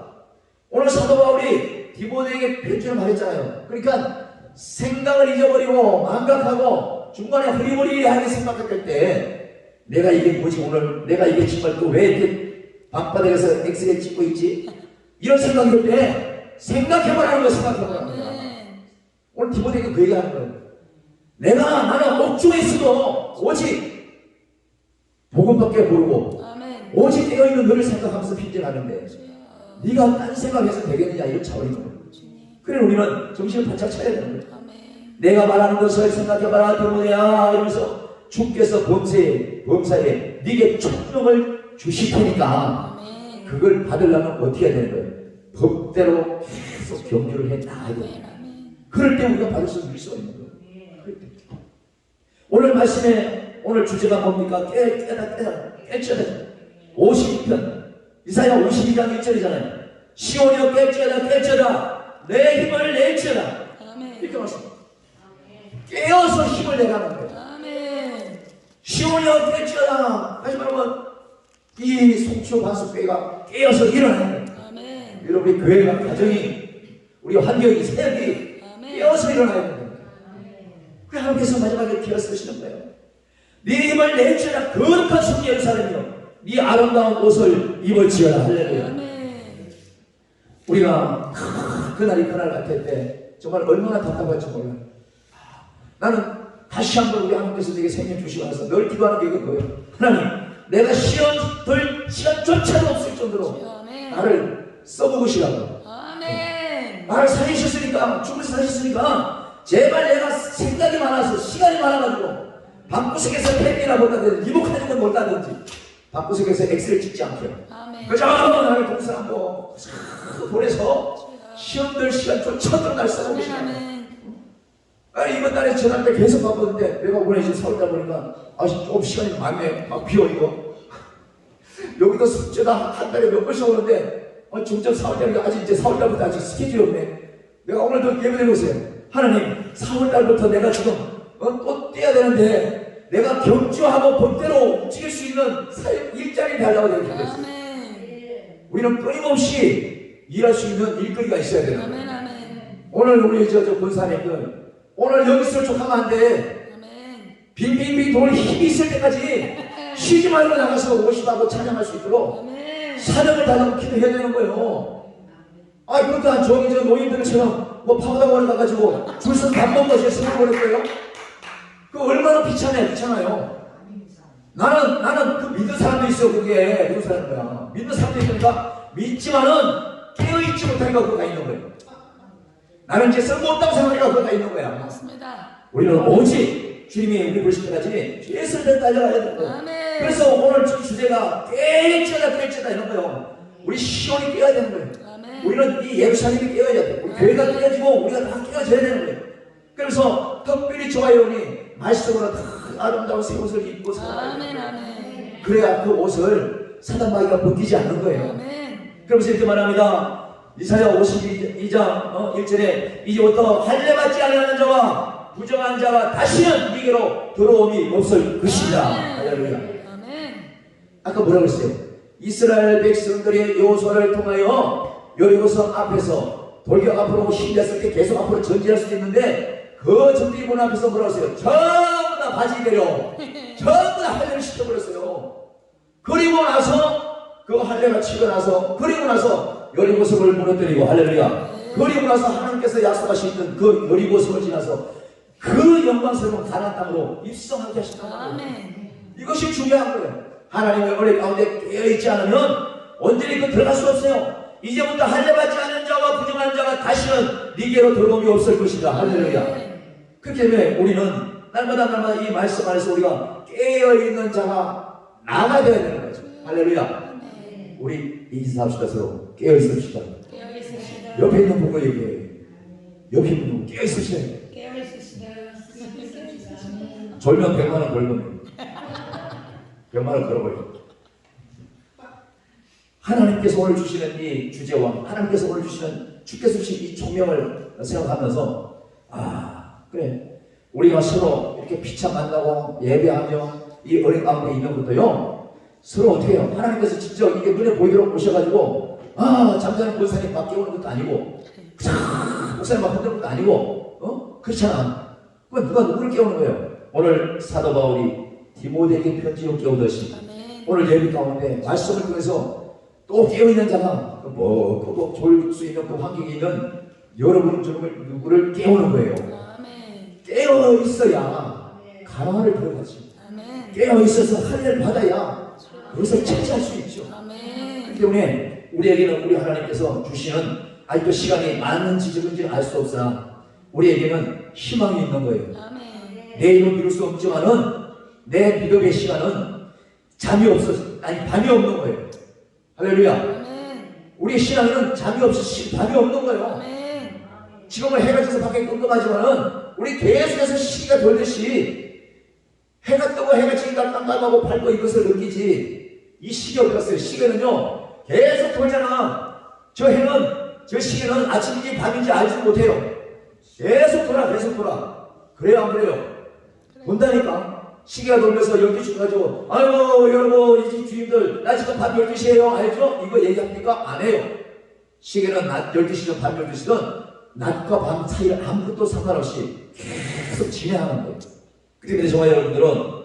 오늘 사도 바울이 디모데에게 편지를 말했잖아요. 그러니까 생각을 잊어버리고 망각하고 중간에 흐리부리하게 생각할 때 내가 이게 뭐지 오늘 내가 이게 정말 또 왜 이렇게 밤바닥에서 엑스레이 찍고 있지? 이런 생각이 들 때 생각해보라는 거 생각해보라는 거야. 오늘 디모데에게 그 얘기하는 거예요. 나는 옥중에 있어도 오직 복음밖에 모르고 아멘. 오직 깨어있는 너를 생각하면서 핀질하는데 주여. 네가 딴 생각해서 되겠느냐 이런 차원인 거예요. 주님. 그래 우리는 정신을 바짝 차려야 되는 거예요. 아멘. 내가 말하는 것을 생각해봐라 디모데야 이러면서 주께서 범사에 네게 총명을 주실 테니까 아멘. 그걸 받으려면 어떻게 해야 되는 거예요? 법대로 계속 경주를 해 나가야 돼요. 아멘. 그럴 때 우리가 받을 수 있을 수 있는 거예요. 그럴 때. 오늘 말씀에 오늘 주제가 뭡니까? 깨쳐야 돼. 52편 이사야 52장 1절이잖아요. 시온이여 깨쳐라 내 힘을 내쳐라. 아멘. 이렇게 말씀. 깨어서 힘을 내라는 거예요. 아멘. 시온이여 깨쳐라. 다시 말하면 이 송추 반석교회가 깨어서 일어나는 거예요. 아멘. 여러분의 교회가 가정이 우리 환경이 사역이 아멘. 깨어서 일어나야 됩니다. 그래 하나님께서 마지막에 기어 쓰시는 거예요. 네 힘을 내주라 거룩한 성령 예루살렘이여 네 아름다운 옷을 입을지어라. 할렐루야. 아멘. 우리가 그날 같을 때 정말 얼마나 답답할지 몰라요. 나는 다시 한번 우리 하나님께서 내게 생명 주시고 나서 늘 기도하는 게 이거예요. 하나님 내가 시험 될 시간조차도 없을 정도로 아멘. 나를 써먹으시라고. 아멘. 나를 살리셨으니까 죽으셔서 사셨으니까 제발 내가 생각이 많아서 시간이 많아가지고 방구석에서 팬이나 본다든지 리모컨이나 본다든지 방구석에서 엑스를 찍지 않게 아멘. 그저 나를 동사람고 보내서 시험 될 시간조차도 날 써먹으시라고. 아멘. 아니 이번 달에 전화할 때 계속 바빴는데 내가 보내신 서울다 보니까 조금 시간이 많네. 막 비어 이거 여기도 숙제다 한 달에 몇 번씩 오는데 중점 4월달부터 아직 이제 4월달부터 아직 스케줄이 없네. 내가 오늘도 예배드리고 있어요. 하나님 4월달부터 내가 지금 또 뛰어야 되는데 내가 경주하고 법대로 움직일 수 있는 일자리 달라고 내가 기도했어요. 아멘. 우리는 끊임없이 일할 수 있는 일거리가 있어야 되는 거예요. 아멘. 아멘. 오늘 우리 저 권사님들 오늘 여기 있을 척하면 안 돼. 아멘. 빙빙빙 돌 힘이 있을 때까지 쉬지 말고 나가서 오시다고 찬양할 수 있도록 아멘. 사명을 다하고 기도해야 되는 거예요. 아 그러니까 저기 저 노인들처럼 뭐 파고다고 가가지고 줄서 밥 먹는 것이 생을 보낼 거예요? 그 얼마나 귀찮아요. 나는 그 믿는 사람도 있어. 그게 믿는 사람인 거야. 믿는 사람도 있으니까 믿지만은 깨어있지 못하니까 그거 가 있는 거예요. 나는 이제 쓸모없다고 생각하니까 그거 가 있는 거야. 맞습니다. 우리는 오직 주님이 우리 부르실 때까지 최선을 달려가야 되는 거예요. 아멘. 그래서 오늘 주제가 깨어다 이런 거예요. 우리 시온이 깨어야 되는 거예요. 아멘. 우리는 이 예루살렘이 깨어야 돼. 우리 교회가 깨어지고 우리가 다 깨어져야 되는 거예요. 그래서 특별히 저와 여러분이 말씀으로 다 아름다운 새 옷을 입고 살아야 아멘. 돼요. 아멘. 그래야 그 옷을 사단마귀가 벗기지 않는 거예요. 아멘. 그러면서 이렇게 말합니다. 이사야 52장 1절에 이제부터 할례받지 않는 자와 부정한 자가 다시는 네게로 들어옴이 없을 것이다. 할렐루야. 아멘. 아까 뭐라고 했어요? 이스라엘 백성들의 요소를 통하여 여리고성 앞에서 돌격 앞으로 힘냈을 때 계속 앞으로 전진할 수도 있는데 그 전진문 앞에서 뭐라고 했어요? 전부 다 바지 내려 전부 다 할례를 시켜버렸어요. 그리고 나서 그 할례가 치고 나서 그리고 나서 여리고성을 무너뜨리고 할렐루야. 그리고 나서 하나님 하나님께서 약속하셨던 그 여리고성을 지나서 그 영광스러운 가나안 땅으로 입성하게 하셨다는 거예요. 아멘. 이것이 중요한 거예요. 하나님의 은혜 가운데 깨어있지 않으면 언제나 그 들어갈 수 없어요. 이제부터 할례받지 않은 자와 부정하는 자가 다시는 네게로 들어옴이 없을 것이다. 할렐루야. 그렇기 때문에 우리는 날마다 이 말씀 안에서 우리가 깨어있는 자가 나가 되어야 되는 거죠. 할렐루야. 우리 인사합시다. 서로 깨어있읍시다. 깨어있으시다. 옆에 있는 분과 얘기해요. 옆에 있는 분 깨어있으시다. 깨어있으시다. 졸면 100만원 벌면 100만원 걸어버려. 하나님께서 오늘 주시는 이 주제와 하나님께서 오늘 주시는 주께서 주신 이 총명을 생각하면서 그래 우리가 서로 이렇게 피차 만나고 예배하며 이 어린 가운데 있는 것도요 서로 어떻게 해요? 하나님께서 직접 이게 눈에 보이도록 오셔가지고 잠자는 권사님 막 깨우는 것도 아니고 목사님 막 흔드는 것도 아니고 그렇잖아. 그건 누가 누구를 깨우는 거예요? 오늘 사도 바울이 디모데에게 편지로 깨우듯이 오늘 예배 가운데 말씀을 통해서 또 깨어있는 자가 또 졸 수 있는 그 환경에 있는 여러분 누구를 깨우는 거예요. 깨어있어야 가나안을 들어가지. 깨어있어서 할례를 받아야 그것을 차지할 수 있죠. 그렇기 때문에 우리에게는 우리 하나님께서 주시는 아직도 시간이 많은지 적은지는 알 수 없으나 우리에게는 희망이 있는 거예요. 내일은 미룰 수 없지만은 내 믿음의 시간은 밤이 없는 거예요. 할렐루야. 우리의 신앙에는 잠이 없이 밤이 없는 거예요. 지금은 해가 져서 밖에 끔끔하지만은 우리 계속해서 시기가 돌듯이 해가 뜨고 해가 지니까 깜깜하고 밝고 이것을 느끼지. 이 시기 어디 갔어요? 시계는요 계속 돌잖아. 저 시계는 아침인지 밤인지 알지 못해요. 계속 돌아. 그래요 안 그래요? 본다니까. 시계가 돌면서 12시 가지고 아이고 여러분 이 집 주인들 나 지금 밤 12시에요 알죠? 이거 얘기합니까? 안 해요. 시계는 낮 12시든 밤 12시든 낮과 밤 사이를 아무것도 상관없이 계속 진행하는 거예요. 그렇기 때문에 정말 여러분들은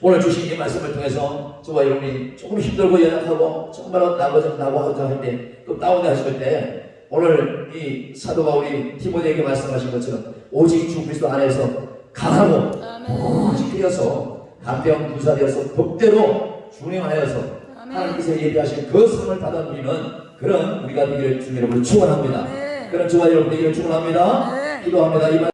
오늘 주신 이 말씀을 통해서 저와 여러분이 조금 힘들고 연약하고 정말 나고자 할 때 또 다운돼 하실 때 오늘 이 사도 바울이 디모데에게 말씀하신 것처럼 오직 주 그리스도 안에서 강하고 오직 되어서 간병 부사되어서 법대로 준행하여서 하나님께서 예비하신 그 성을 받아 누리는 그런 우리가 되기를 주님으로 축원합니다. 그런 저와 여러분 되기를 축원합니다. 기도합니다.